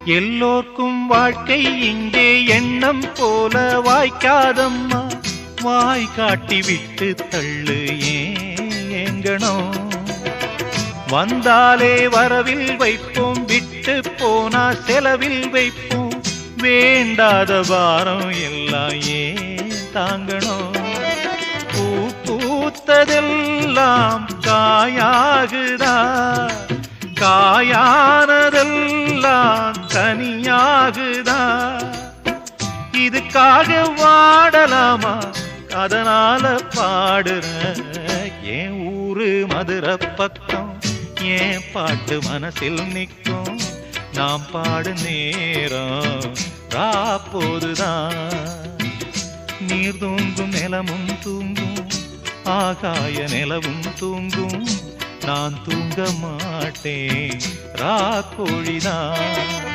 எல்லோர்க்கும் வாழ்க்கை இங்கே எண்ணம் போல வாய்க்காதம்மா. வாய் காட்டி விட்டு தள்ளு ஏங்கணும். வந்தாலே வரவில் வைப்போம், விட்டு போனா செலவில் வைப்போம். வேண்டாத பாரம் எல்லாம் ஏன் தாங்கணும். பூ பூத்ததெல்லாம் காயாகுதா, காயானதெல்லாம் தனியாகுதா. இதுக்காக வாடலாமா, அதனால பாடுற. என் ஊரு மதுரை பக்கம், என் பாட்டு மனசில் நிற்கும். நாம் பாடு நேரம் ராப்போதுதான். நீர் தூங்கும் நிலமும் தூங்கும், ஆகாய நிலவும் தூங்கும். நான் தூங்க மாட்டேன் ராக்கோழிதான்.